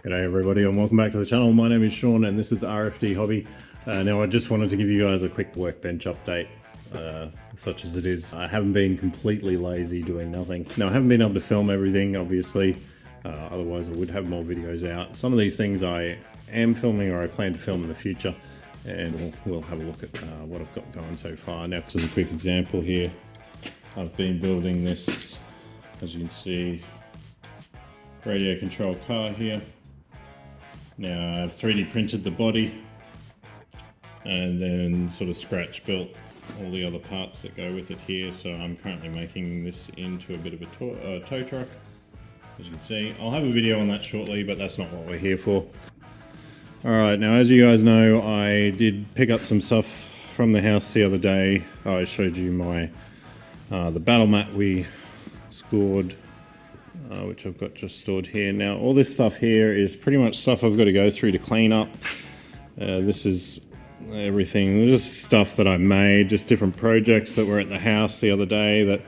G'day everybody and welcome back to the channel. My name is Sean and this is RFDHobby. Now I just wanted to give you guys a quick workbench update, such as it is. I haven't been completely lazy doing nothing. Now I haven't been able to film everything obviously, otherwise I would have more videos out. Some of these things I am filming or I plan to film in the future, and we'll have a look at what I've got going so far. Now, just as a quick example here, I've been building this, as you can see, radio control car here. Now I've 3D printed the body and then sort of scratch built all the other parts that go with it here. So I'm currently making this into a bit of a tow truck, as you can see. I'll have a video on that shortly, but that's not what we're here for. Alright, now as you guys know, I did pick up some stuff from the house the other day. I showed you my the battle mat we scored, which I've got just stored here. Now all this stuff here is pretty much stuff I've got to go through to clean up. This is everything, just stuff that I made, just different projects that were at the house the other day that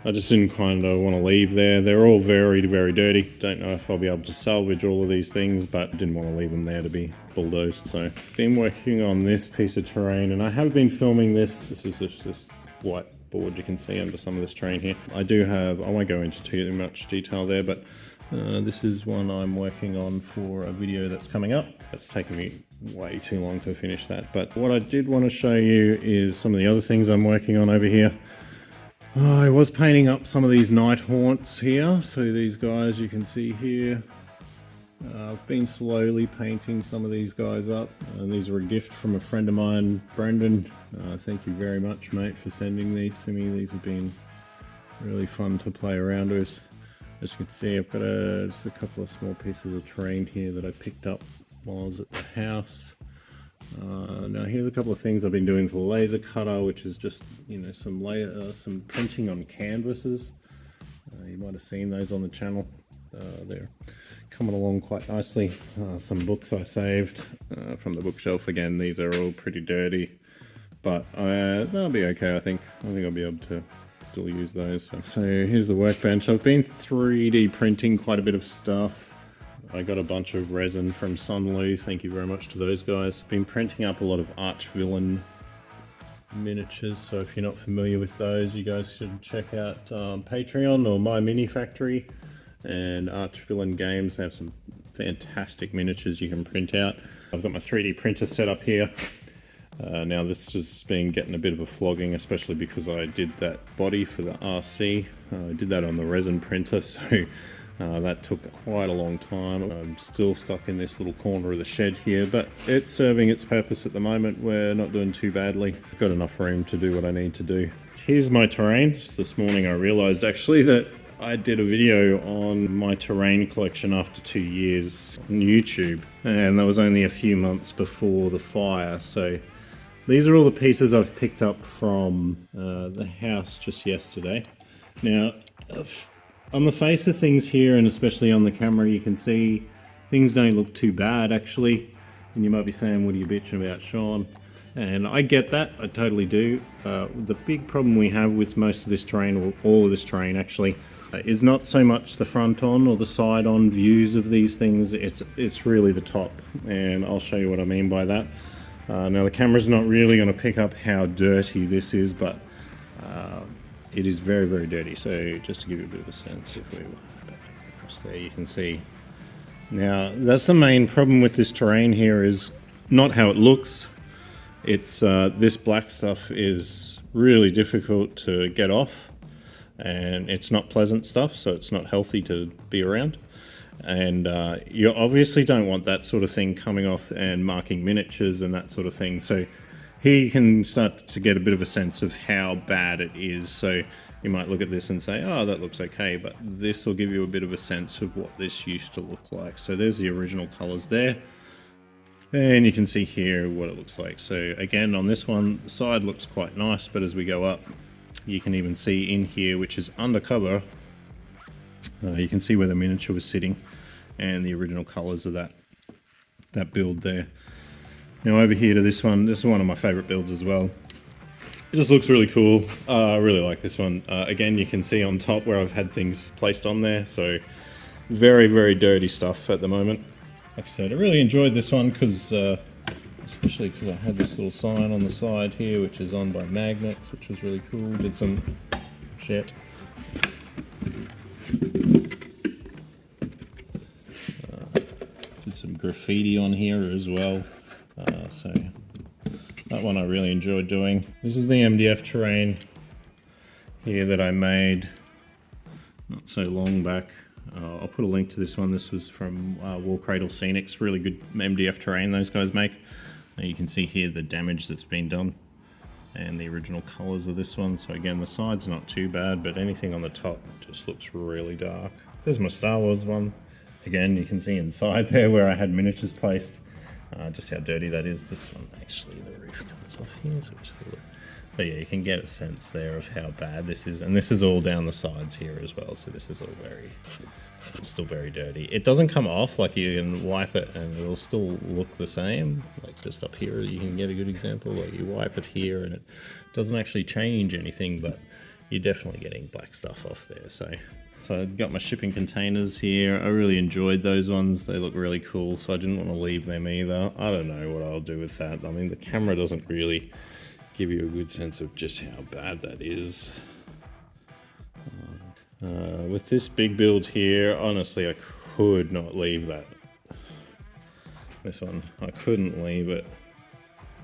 I just didn't kind of want to leave there. They're all very dirty. Don't know if I'll be able to salvage all of these things, but didn't want to leave them there to be bulldozed. So I've been working on this piece of terrain and I have been filming this. This is just this white board you can see under some of this terrain here. I won't go into too much detail there, but this is one I'm working on for a video that's coming up. It's taken me way too long to finish that, but what I did want to show you is some of the other things I'm working on over here. I was painting up some of these night haunts here, so these guys you can see here. I've been slowly painting some of these guys up, and these are a gift from a friend of mine, Brendan. Thank you very much, mate, for sending these to me. These have been really fun to play around with. As you can see, I've got just a couple of small pieces of terrain here that I picked up while I was at the house. Now here's a couple of things I've been doing for the laser cutter, which is just, you know, some printing on canvases. You might have seen those on the channel. They're coming along quite nicely. Some books I saved from the bookshelf. Again, these are all pretty dirty, but they'll be okay. I think I'll be able to still use those. So here's the workbench. I've been 3D printing quite a bit of stuff. I got a bunch of resin from Sunlu. Thank you very much to those guys. Been printing up a lot of arch villain miniatures, so if you're not familiar with those, you guys should check out Patreon or My Mini Factory and Arch Villain Games. They have some fantastic miniatures you can print out. I've got my 3D printer set up here. Now this has been getting a bit of a flogging, especially because I did that body for the RC. I did that on the resin printer, so that took quite a long time. I'm still stuck in this little corner of the shed here, but it's serving its purpose at the moment. We're not doing too badly. I've got enough room to do what I need to do. Here's my terrain. This morning I realized actually that I did a video on my terrain collection after 2 years on YouTube, and that was only a few months before the fire. So these are all the pieces I've picked up from the house just yesterday. Now, on the face of things here, and especially on the camera, you can see things don't look too bad actually. And you might be saying, what are you bitching about, Sean? And I get that, I totally do. The big problem we have with most of this terrain, or all of this terrain actually, is not so much the front on or the side on views of these things, it's really the top. And I'll show you what I mean by that. Now the camera's not really going to pick up how dirty this is, but it is very dirty. So just to give you a bit of a sense, if we were back across there, you can see. Now that's the main problem with this terrain here, is not how it looks. It's this black stuff is really difficult to get off, and it's not pleasant stuff, so it's not healthy to be around. And you obviously don't want that sort of thing coming off and marking miniatures and that sort of thing. So here you can start to get a bit of a sense of how bad it is. So you might look at this and say, oh, that looks okay, but this will give you a bit of a sense of what this used to look like. So there's the original colors there, and you can see here what it looks like. So again, on this one, the side looks quite nice, but as we go up, you can even see in here, which is undercover, you can see where the miniature was sitting and the original colors of that build there. Now over here to this is one of my favorite builds as well. It just looks really cool. I really like this one. Again, you can see on top where I've had things placed on there, so very dirty stuff at the moment. like I said, I really enjoyed this one because, especially because I had this little sign on the side here, which is on by magnets, which was really cool. Did some shit. Did some graffiti on here as well. So that one I really enjoyed doing. This is the MDF terrain here that I made not so long back. I'll put a link to this one. This was from War Cradle Scenics. Really good MDF terrain those guys make. You can see here the damage that's been done and the original colours of this one. So again, the side's not too bad, but anything on the top just looks really dark. There's my Star Wars one. Again, you can see inside there where I had miniatures placed, just how dirty that is. This one, actually, the roof comes off here, so but yeah, you can get a sense there of how bad this is. And this is all down the sides here as well, so this is all still very dirty. It doesn't come off, like you can wipe it and it'll still look the same. Like just up here, you can get a good example. Like you wipe it here and it doesn't actually change anything, but you're definitely getting black stuff off there. So I've got my shipping containers here. I really enjoyed those ones. They look really cool, so I didn't want to leave them either. I don't know what I'll do with that. I mean, the camera doesn't really give you a good sense of just how bad that is. With this big build here, honestly, I could not leave that. This one, I couldn't leave it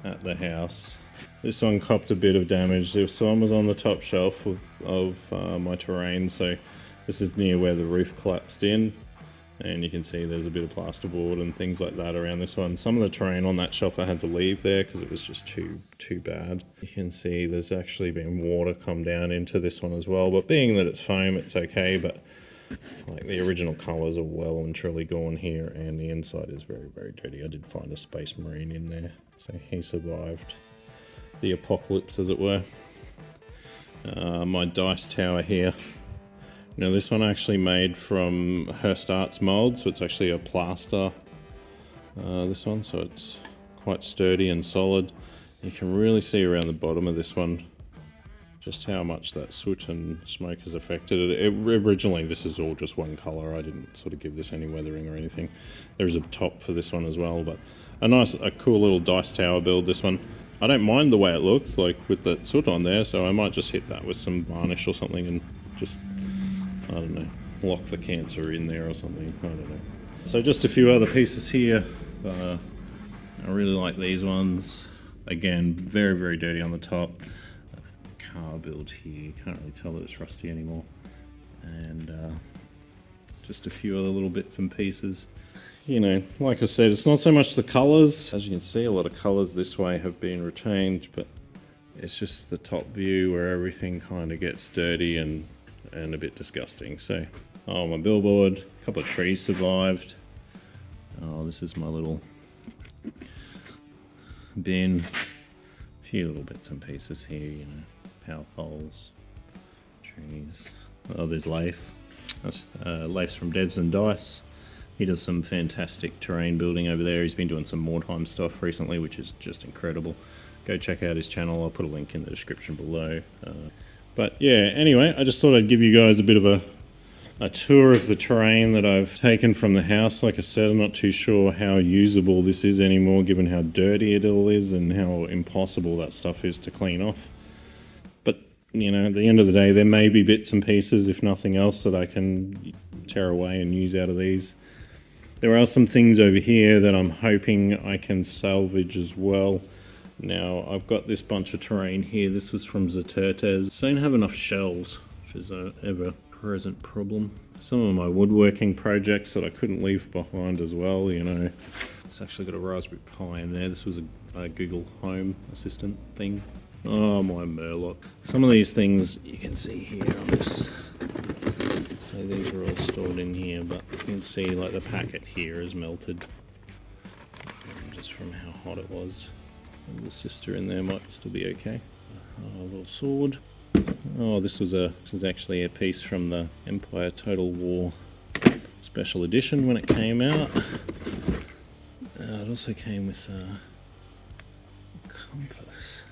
at the house. This one copped a bit of damage. This one was on the top shelf of my terrain, so this is near where the roof collapsed in, and you can see there's a bit of plasterboard and things like that around this one. Some of the terrain on that shelf I had to leave there because it was just too bad. You can see there's actually been water come down into this one as well, but being that it's foam, it's okay. But like the original colours are well and truly gone here, and the inside is very, very dirty. I did find a Space Marine in there, so he survived the apocalypse, as it were. My dice tower here. Now this one I actually made from Hearst Arts mold, so it's actually a plaster, this one, so it's quite sturdy and solid. You can really see around the bottom of this one just how much that soot and smoke has affected it. Originally this is all just one colour. I didn't sort of give this any weathering or anything. There is a top for this one as well, but a cool little dice tower build, this one. I don't mind the way it looks, like with that soot on there, so I might just hit that with some varnish or something and just, I don't know, lock the cancer in there or something, I don't know. So just a few other pieces here. I really like these ones. Again, very, very dirty on the top. Car build here, can't really tell that it's rusty anymore. And just a few other little bits and pieces. You know, like I said, it's not so much the colours. As you can see, a lot of colours this way have been retained, but it's just the top view where everything kind of gets dirty and a bit disgusting. So, oh, my billboard, a couple of trees survived. Oh, this is my little bin. A few little bits and pieces here, you know, power poles, trees. Oh, there's Leif. That's Leif's from Devs and Dice. He does some fantastic terrain building over there. He's been doing some Mordheim stuff recently, which is just incredible. Go check out his channel. I'll put a link in the description below. But yeah, anyway, I just thought I'd give you guys a bit of a tour of the terrain that I've taken from the house. Like I said, I'm not too sure how usable this is anymore, given how dirty it all is and how impossible that stuff is to clean off. But, you know, at the end of the day, there may be bits and pieces, if nothing else, that I can tear away and use out of these. There are some things over here that I'm hoping I can salvage as well. Now, I've got this bunch of terrain here. This was from Zatertes. Just don't have enough shelves, which is an ever-present problem. Some of my woodworking projects that I couldn't leave behind as well, you know. It's actually got a Raspberry Pi in there. This was a Google Home Assistant thing. Oh, my Murloc. Some of these things you can see here on this. So these are all stored in here, but you can see like the packet here is melted. Just from how hot it was. And the sister in there might still be okay. Oh, a little sword. Oh, this is actually a piece from the Empire Total War Special Edition when it came out. It also came with a compass.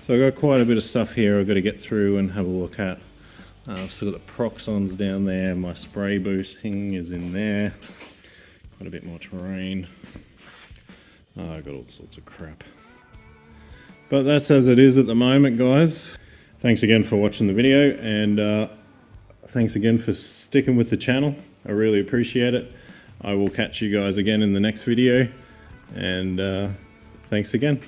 So I've got quite a bit of stuff here I've got to get through and have a look at. I've still got the Proxons down there, my spray booting is in there. Quite a bit more terrain. Oh, I've got all sorts of crap. But that's as it is at the moment, guys. Thanks again for watching the video, and thanks again for sticking with the channel. I really appreciate it. I will catch you guys again in the next video, and thanks again.